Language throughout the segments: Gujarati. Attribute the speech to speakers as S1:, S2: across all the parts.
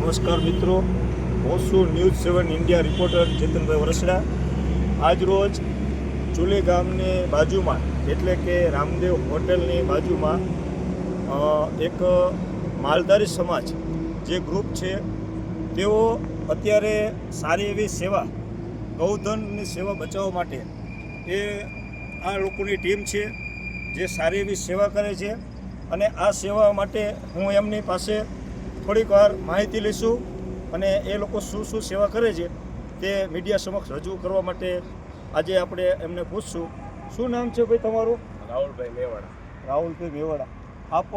S1: નમસ્કાર મિત્રો, હું છું news 7 India reporter Chetanbhai Varsada. આજ રોજ ચુલી ગામની બાજુમાં એટલે કે રામદેવ હોટલની બાજુમાં એક માલધારી સમાજ જે ગ્રુપ છે તેઓ અત્યારે સારી એવી સેવા, ગૌધનની સેવા બચાવવા માટે એ આ લોકોની ટીમ છે જે સારી એવી સેવા કરે છે અને આ સેવા માટે હું એમની પાસે થોડીક વાર માહિતી લઈશું અને એ લોકો શું શું સેવા કરે છે તે મીડિયા સમક્ષ રજૂ કરવા માટે આજે આપણે એમને પૂછશું। શું નામ છે ભાઈ તમારું?
S2: રાહુલભાઈ મેવાડા।
S1: રાહુલભાઈ મેવાડા, આપ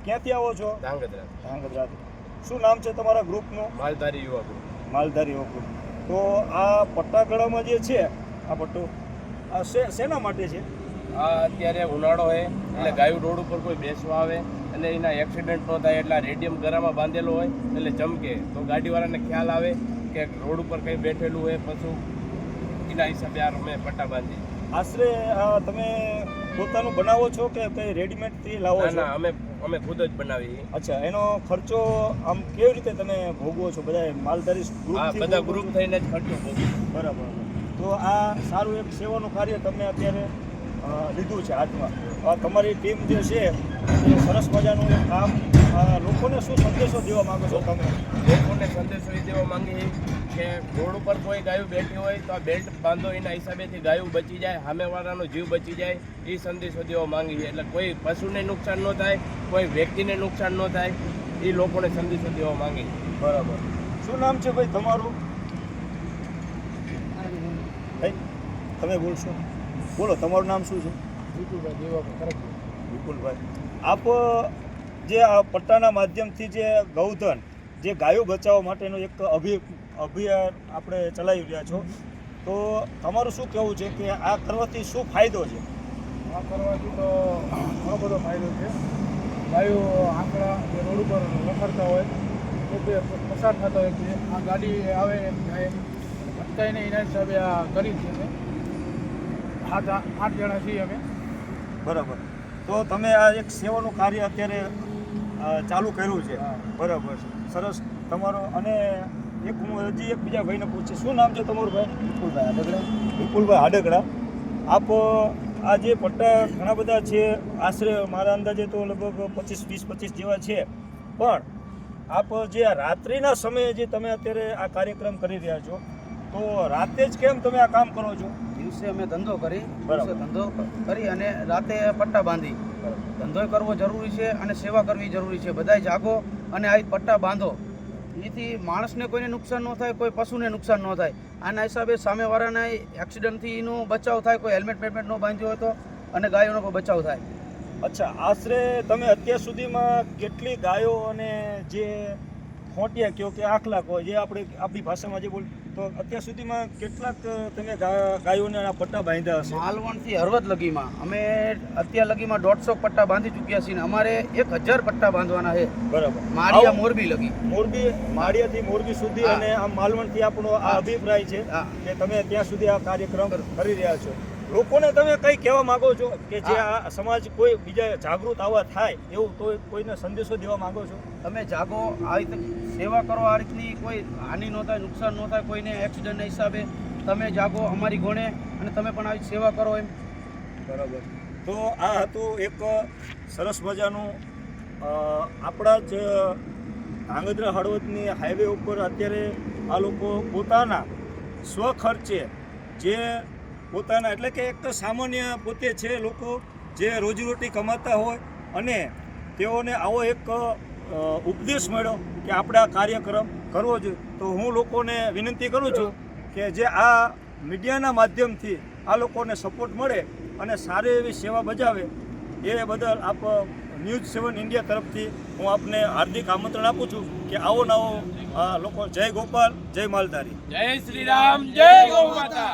S1: ક્યાંથી આવો છો? ધાંગધ્રાથી। શું નામ છે તમારા ગ્રુપનું?
S2: માલધારી યુવા ગ્રુપ।
S1: માલધારી યુવા ગ્રુપ। તો આ પટ્ટાગળામાં જે છે આ પટ્ટો આ શેના માટે છે?
S2: આ અત્યારે ઉનાળો હોય એટલે ગાયું રોડ ઉપર કોઈ બેસવા આવે અને એના એક્સિડન્ટ ન થાય એટલે રેડિયમ ગરામાં બાંધેલો હોય એટલે ચમકે તો ગાડીવાળાને ખ્યાલ આવે કે રોડ ઉપર કંઈ બેઠેલું હોય, પછી એના હિસાબે આ અમે પટ્ટા બાંધી।
S1: આશરે તમે પોતાનું બનાવો છો કે કંઈ રેડીમેડથી લાવો છો?
S2: ના, અમે ખુદ જ બનાવીએ।
S1: અચ્છા, એનો ખર્ચો આમ કેવી રીતે તમે ભોગવો છો? બધા માલધારી ગ્રુપ?
S2: બધા ગ્રુપ થઈને જ ખર્ચો ભોગવો।
S1: બરાબર। તો આ સારું એક સેવાનું કાર્ય તમે અત્યારે લીધું છે હાથમાં। તમારી ટીમ જે છે એ સરસ મજાનું કામ, લોકોને શું સંદેશો દેવા માંગો છો તમે?
S2: લોકોને સંદેશો એ દેવા માંગીએ કે રોડ ઉપર કોઈ ગાયું બેઠી હોય તો આ બેલ્ટ બાંધો, એના હિસાબેથી ગાયું બચી જાય, સામેવાળાનો જીવ બચી જાય, એ સંદેશો દેવા માંગીએ। એટલે કોઈ પશુને નુકસાન ન થાય, કોઈ વ્યક્તિને નુકસાન ન થાય, એ લોકોને સંદેશો દેવા માંગીએ।
S1: બરાબર। શું નામ છે ભાઈ તમારું? ભાઈ તમે બોલશો? બોલો, તમારું નામ શું છે? વિપુલભાઈ। આપ જે આ પટ્ટાના માધ્યમથી જે ગૌધન, જે ગાયો બચાવવા માટેનો એક અભિયાન આપણે ચલાવી રહ્યા છો, તો તમારું શું કહેવું છે કે આ કરવાથી શું ફાયદો છે?
S3: આ કરવાથી તો ઘણો બધો ફાયદો છે। ગાયો આંકડા જે રોડ ઉપર રખડતા હોય તે પસાર થતા હોય છે, આ ગાડી આવે એમ જાય અટકાઈને એના હિસાબે આ કરી છે અમે 8 જણા છીએ અમે।
S1: બરાબર। તો તમે આ એક સેવાનું કાર્ય અત્યારે ચાલુ કર્યું છે? બરાબર, સરસ તમારો। અને એક હું હજી એક બીજા ભાઈને પૂછીશ, શું નામ છે તમારું ભાઈ?
S3: વિપુલભાઈ હાડગડા।
S1: વિપુલભાઈ હાડગડા, આપ આ જે પટ્ટા ઘણા બધા છે, આશરે મારા અંદાજે તો લગભગ 25 જેવા છે, પણ આપ જે આ રાત્રિના સમયે જે તમે અત્યારે આ કાર્યક્રમ કરી રહ્યા છો, તો રાતે જ કેમ તમે આ કામ કરો છો?
S3: દિવસે અમે ધંધો કરી,
S1: બરાબર,
S3: ધંધો કરી અને રાતે પટ્ટા બાંધી। ધંધો કરવો જરૂરી છે અને સેવા કરવી જરૂરી છે। બધાય જાગો અને આ પટ્ટા બાંધો, એથી માણસને કોઈને નુકસાન ન થાય, કોઈ પશુને નુકસાન ન થાય। આના હિસાબે સામેવાળાના એક્સિડન્ટથી એનો બચાવ થાય, કોઈ હેલ્મેટ ન બાંધ્યો હોય તો, અને ગાયોનો પણ બચાવ થાય।
S1: અચ્છા, આશરે તમે અત્યાર સુધીમાં કેટલી ગાયો અને જે ખોટિયા કહો કે આખલા કહો, જે આપણી ભાષામાં જે બોલ, તો અત્યાર સુધીમાં કેટલાક તમે ગાયોને આ પટ્ટા બાંધ્યા હશે?
S3: માલવણથી હળવદ લગીમાં અમે અત્યાર લગીમાં 150 પટ્ટા બાંધી ચૂક્યા છીએ, અમારે 1000 પટ્ટા બાંધવાના છે।
S1: બરાબર।
S3: માળિયા મોરબી લગી,
S1: માળિયાથી મોરબી સુધી અને આમ માલવણથી આપણો આ અભિપ્રાય છે કે તમે ત્યાં સુધી આ કાર્યક્રમ કરી રહ્યા છો। લોકોને તમે કંઈ કહેવા માંગો છો કે જે આ સમાજ કોઈ બીજા જાગૃત આવા થાય એવું તો કોઈને સંદેશો દેવા માંગો છો?
S3: તમે જાગો, આ રીતે સેવા કરો, આ રીતની કોઈ હાનિ ન થાય, નુકસાન ન થાય કોઈને એક્સિડન્ટના હિસાબે, તમે જાગો અમારી ગોણે અને તમે પણ આવી સેવા કરો એમ।
S1: બરાબર। તો આ હતું એક સરસ મજાનું આપણા જ ધાંગધ્રા હળવદની હાઈવે ઉપર અત્યારે આ લોકો પોતાના સ્વખર્ચે જે પોતાના એટલે કે એક સામાન્ય પોતે છે લોકો જે રોજીરોટી કમાતા હોય અને તેઓને આવો એક ઉપદેશ મળ્યો કે આપણે આ કાર્યક્રમ કરવો જોઈએ, તો હું લોકોને વિનંતી કરું છું કે જે આ મીડિયાના માધ્યમથી આ લોકોને સપોર્ટ મળે અને સારી એવી સેવા બજાવે એ બદલ આપ ન્યૂઝ 7 ઇન્ડિયા તરફથી હું આપને હાર્દિક આમંત્રણ આપું છું કે આવો નવો લોકો। જય ગોપાલ, જય માલધારી,
S2: જય શ્રી રામ, જય ગૌ માતા।